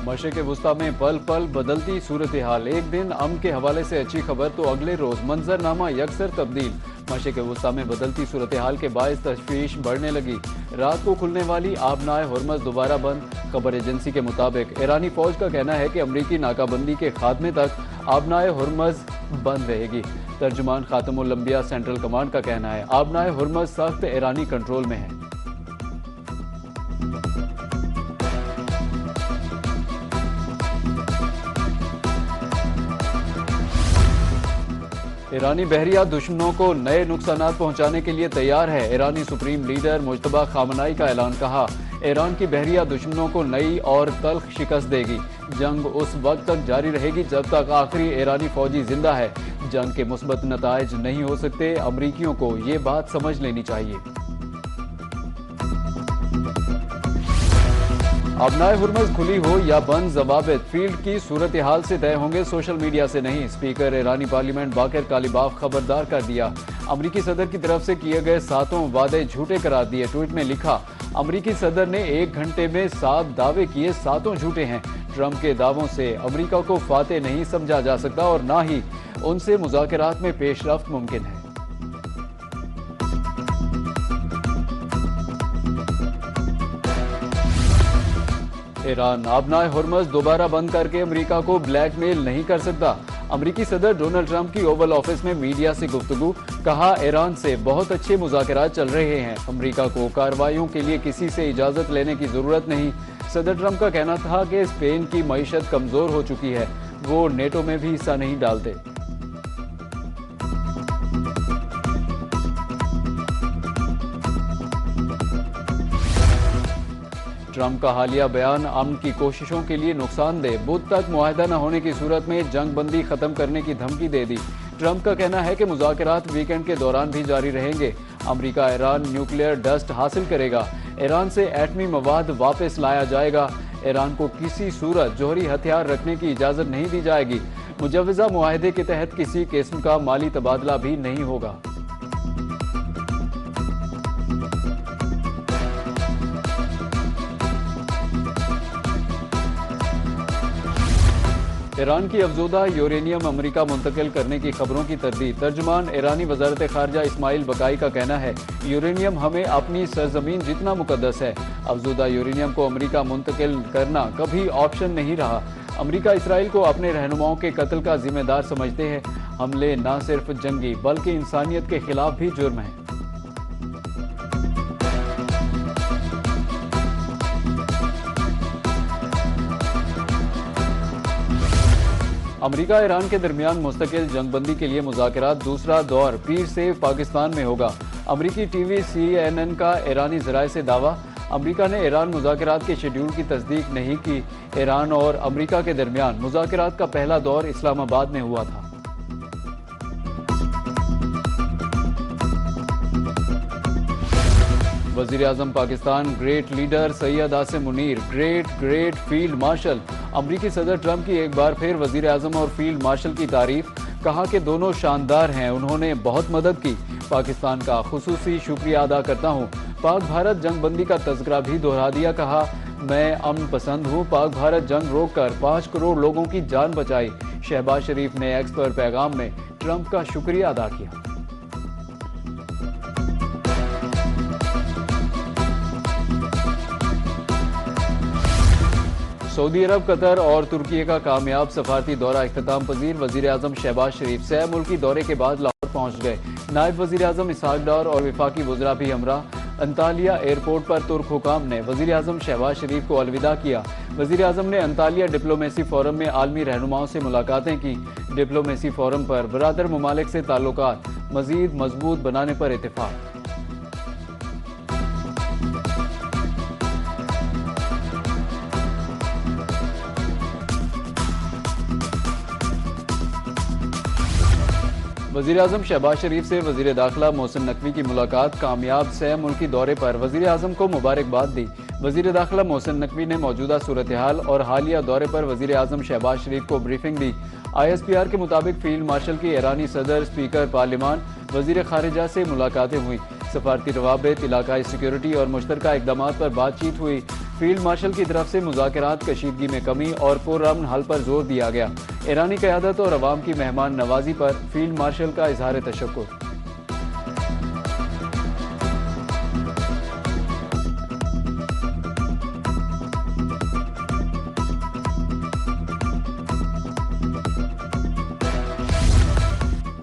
मशरिक़ वस्ता में पल पल बदलती सूरत हाल। एक दिन अमन के हवाले से अच्छी खबर तो अगले रोज मंजरनामा यकसर तब्दील। मशरिक़ वस्ता में बदलती सूरत हाल के बायस तशवीश बढ़ने लगी। रात को खुलने वाली आबनाए हुर्मज़ दोबारा बंद। खबर एजेंसी के मुताबिक ईरानी फौज का कहना है कि अमरीकी नाकाबंदी के खात्मे तक आबनाए हुर्मज़ बंद रहेगी। तर्जुमान खातमुल अंबिया सेंट्रल कमांड का कहना है आबनाए हुर्मज़ सख्त ईरानी कंट्रोल में है। ईरानी बहरिया दुश्मनों को नए नुकसानात पहुंचाने के लिए तैयार है। ईरानी सुप्रीम लीडर मुज्तबा खामनाई का ऐलान। कहा ईरान की बहरिया दुश्मनों को नई और तल्ख शिकस्त देगी। जंग उस वक्त तक जारी रहेगी जब तक आखिरी ईरानी फौजी जिंदा है। जंग के मुस्बत नताइज नहीं हो सकते। अमरीकियों को ये बात समझ लेनी चाहिए। आबनाए हुर्मज़ खुली हो या बंद, ज़वाबित फील्ड की सूरत हाल से तय होंगे, सोशल मीडिया से नहीं। स्पीकर ईरानी पार्लियामेंट बाकर कालिबाफ खबरदार कर दिया। अमरीकी सदर की तरफ से किए गए 7 वादे झूठे करार दिए। ट्वीट में लिखा अमरीकी सदर ने 1 घंटे में 7 दावे किए, 7 झूठे हैं। ट्रंप के दावों से अमरीका को फातेह नहीं समझा जा सकता और ना ही उनसे मुज़ाकरात में पेशरफ्त मुमकिन है। ईरान आबनाए हुर्मज़ दोबारा बंद करके अमेरिका को ब्लैकमेल नहीं कर सकता। अमरीकी सदर डोनाल्ड ट्रंप की ओवल ऑफिस में मीडिया से गुफ्तगू। कहा ईरान से बहुत अच्छे मुज़ाकरात चल रहे हैं। अमरीका को कार्रवाइयों के लिए किसी से इजाज़त लेने की ज़रूरत नहीं। सदर ट्रंप का कहना था कि स्पेन की मईशत कमज़ोर हो चुकी है, वो नेटो में भी हिस्सा नहीं डालते। ट्रंप का हालिया बयान अमन की कोशिशों के लिए नुकसानदेह। बुध तक मुआहदा न होने की सूरत में जंग बंदी खत्म करने की धमकी दे दी। ट्रंप का कहना है कि मुज़ाकरात वीकेंड के दौरान भी जारी रहेंगे। अमरीका ईरान न्यूक्लियर डस्ट हासिल करेगा। ईरान से एटमी मवाद वापस लाया जाएगा। ईरान को किसी सूरत जौहरी हथियार रखने की इजाज़त नहीं दी जाएगी। मुजव्वज़ा मुआहदे के तहत किसी किस्म का माली तबादला भी नहीं होगा। ईरान की अफजोदा यूरेनियम अमेरिका मुंतकिल करने की खबरों की तरदीद। तर्जुमान ईरानी वजारत खारजा इस्माइल बकाई का कहना है यूरेनियम हमें अपनी सरजमीन जितना मुकद्दस है। अफजोदा यूरेनियम को अमेरिका मुंतकिल करना कभी ऑप्शन नहीं रहा। अमेरिका इसराइल को अपने रहनुमाओं के कत्ल का जिम्मेदार समझते हैं। हमले न सिर्फ जंगी बल्कि इंसानियत के खिलाफ भी जुर्म है। अमेरिका ईरान के दरमियान मुस्तकिल जंगबंदी के लिए मुज़ाकरात दूसरा दौर पीर से पाकिस्तान में होगा। अमेरिकी टीवी CNN का ईरानी ज़राए से दावा। अमेरिका ने ईरान मुज़ाकरात के शेड्यूल की तस्दीक नहीं की। ईरान और अमेरिका के दरमियान मुज़ाकरात का पहला दौर इस्लामाबाद में हुआ था। वज़ीर-ए-आज़म Pakistan great leader Syed Asim Munir great field marshal. अमरीकी सदर ट्रंप की एक बार फिर वज़ीर-ए-आज़म और फील्ड मार्शल की तारीफ। कहा कि दोनों शानदार हैं, उन्होंने बहुत मदद की। पाकिस्तान का खुसूसी शुक्रिया अदा करता हूँ। पाक भारत जंग बंदी का तज़किरा भी दोहरा दिया। कहा मैं अमन पसंद हूँ। पाक भारत जंग रोक कर 5 करोड़ लोगों की जान बचाई। शहबाज शरीफ ने एक्स पर पैगाम में ट्रंप का शुक्रिया अदा किया। सऊदी अरब, कतर और तुर्की का कामयाब सफारती दौरा इख्तिताम पजीर। वज़ीर-ए-आज़म शहबाज शरीफ सह मुल्की दौरे के बाद लाहौर पहुंच गए। नायब वज़ीर-ए-आज़म इसहाक डार और वफाकी वज़रा भी हमरा। अंतालिया एयरपोर्ट पर तुर्क हुकाम ने वज़ीर-ए-आज़म शहबाज शरीफ को अलविदा किया। वज़ीर-ए-आज़म ने अंतालिया डिप्लोमेसी फोरम में आलमी रहनुमाओं से मुलाकातें की। डिप्लोमेसी फोरम पर बरादर ममालिक से ताल्लुकात मज़ीद मजबूत बनाने पर इत्तेफाक। वज़ीर-ए-आज़म शहबाज शरीफ से वज़ीर दाखिला मोहसिन नकवी की मुलाकात। कामयाब सह मुल्की दौरे पर वज़ीर-ए-आज़म को मुबारकबाद दी। वज़ीर दाखिला मोहसिन नकवी ने मौजूदा सूरत हाल और हालिया दौरे पर वज़ीर-ए-आज़म शहबाज शरीफ को ब्रीफिंग दी। ISPR के मुताबिक फील्ड मार्शल की ईरानी सदर, स्पीकर पार्लियामान, वज़ीर खारिजा से मुलाकातें हुई। सफारती रवाबित, इलाकाई सिक्योरिटी और मुश्तरका इक़दामात पर बातचीत हुई। فیلڈ مارشل کی طرف سے مذاکرات کشیدگی میں کمی اور پرامن حل پر زور دیا گیا۔ ایرانی قیادت اور عوام کی مہمان نوازی پر فیلڈ مارشل کا اظہار تشکر۔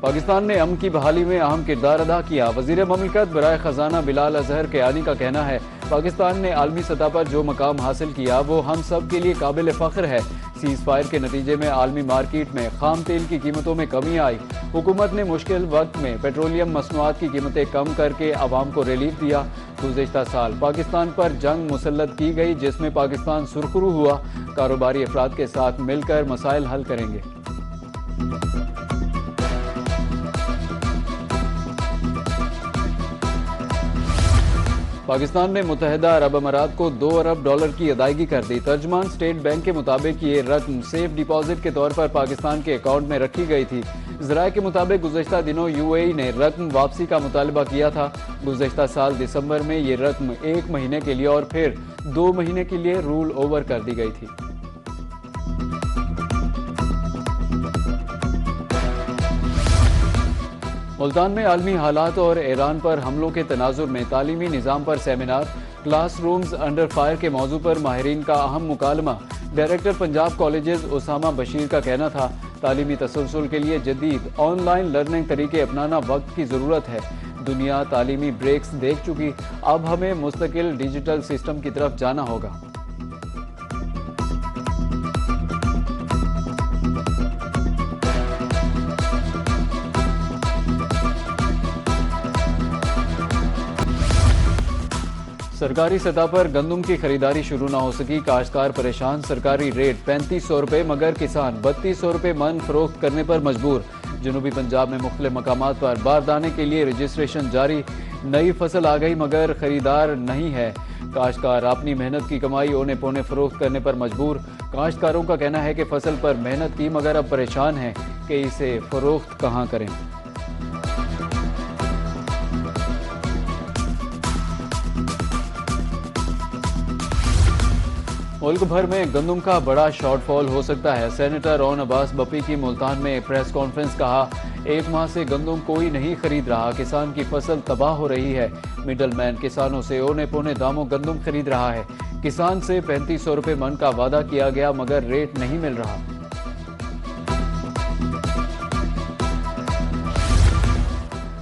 پاکستان نے امن کی بحالی میں اہم کردار ادا کیا۔ وزیر مملکت برائے خزانہ بلال اظہر کیانی کا کہنا ہے، پاکستان نے عالمی سطح پر جو مقام حاصل کیا وہ ہم سب کے لیے قابل فخر ہے۔ سیز فائر کے نتیجے میں عالمی مارکیٹ میں خام تیل کی قیمتوں میں کمی آئی۔ حکومت نے مشکل وقت میں پیٹرولیم مصنوعات کی قیمتیں کم کر کے عوام کو ریلیف دیا۔ گزشتہ سال پاکستان پر جنگ مسلط کی گئی جس میں پاکستان سرخرو ہوا۔ کاروباری افراد کے ساتھ مل کر مسائل حل کریں گے۔ پاکستان نے متحدہ عرب امارات کو $2 ارب کی ادائیگی کر دی۔ ترجمان اسٹیٹ بینک کے مطابق یہ رقم سیف ڈپازٹ کے طور پر پاکستان کے اکاؤنٹ میں رکھی گئی تھی۔ ذرائع کے مطابق گزشتہ دنوں UAE نے رقم واپسی کا مطالبہ کیا تھا۔ گزشتہ سال دسمبر میں یہ رقم 1 مہینے کے لیے اور پھر 2 مہینے کے لیے رول اوور کر دی گئی تھی۔ ملتان میں عالمی حالات اور ایران پر حملوں کے تناظر میں تعلیمی نظام پر seminar, classrooms under fire کے موضوع پر ماہرین کا اہم مکالمہ۔ ڈائریکٹر پنجاب کالجز اسامہ بشیر کا کہنا تھا، تعلیمی تسلسل کے لیے جدید آن لائن لرننگ طریقے اپنانا وقت کی ضرورت ہے۔ دنیا تعلیمی بریکس دیکھ چکی، اب ہمیں مستقل ڈیجیٹل سسٹم کی طرف جانا ہوگا۔ سرکاری سطح پر گندم کی خریداری شروع نہ ہو سکی، کاشتکار پریشان۔ سرکاری ریٹ 3500 روپے مگر کسان 3200 روپے من فروخت کرنے پر مجبور۔ جنوبی پنجاب میں مختلف مقامات پر باردانے کے لیے رجسٹریشن جاری۔ نئی فصل آ گئی مگر خریدار نہیں ہے۔ کاشتکار اپنی محنت کی کمائی اونے پونے فروخت کرنے پر مجبور۔ کاشتکاروں کا کہنا ہے کہ فصل پر محنت کی مگر اب پریشان ہیں کہ اسے فروخت کہاں کریں۔ ملک بھر میں گندم کا بڑا شارٹ فال ہو سکتا ہے۔ سینیٹر اون عباس بپی کی ملتان میں پریس کانفرنس، کہا 1 ماہ سے گندم کوئی نہیں خرید رہا، کسان کی فصل تباہ ہو رہی ہے۔ مڈل مین کسانوں سے اونے پونے داموں گندم خرید رہا ہے۔ کسان سے 3500 روپے من کا وعدہ کیا گیا مگر ریٹ نہیں مل رہا۔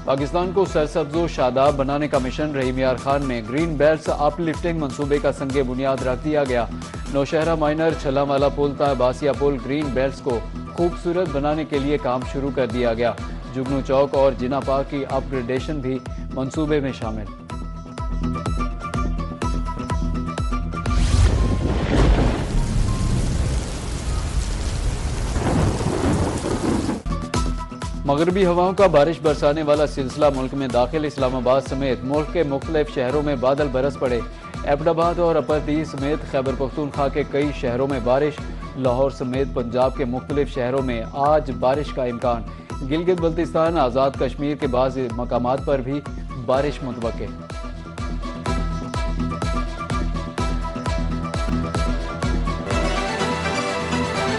پاکستان کو سرسبز و شاداب بنانے کا مشن، رحیم یار خان میں گرین بیلٹس اپ لفٹنگ منصوبے کا سنگ بنیاد رکھ دیا گیا۔ نوشہرہ مائنر، چھلا والا پل تا باسیا پل گرین بیلٹس کو خوبصورت بنانے کے لیے کام شروع کر دیا گیا۔ جگنو چوک اور جنا پاک کی اپ گریڈیشن بھی منصوبے میں شامل۔ مغربی ہواؤں کا بارش برسانے والا سلسلہ ملک میں داخل، اسلام آباد سمیت ملک کے مختلف شہروں میں بادل برس پڑے۔ ایبٹ آباد اور اپر ڈی سمیت خیبر پختونخوا کے کئی شہروں میں بارش، لاہور سمیت پنجاب کے مختلف شہروں میں آج بارش کا امکان۔ گلگت بلتستان، آزاد کشمیر کے بعض مقامات پر بھی بارش متوقع۔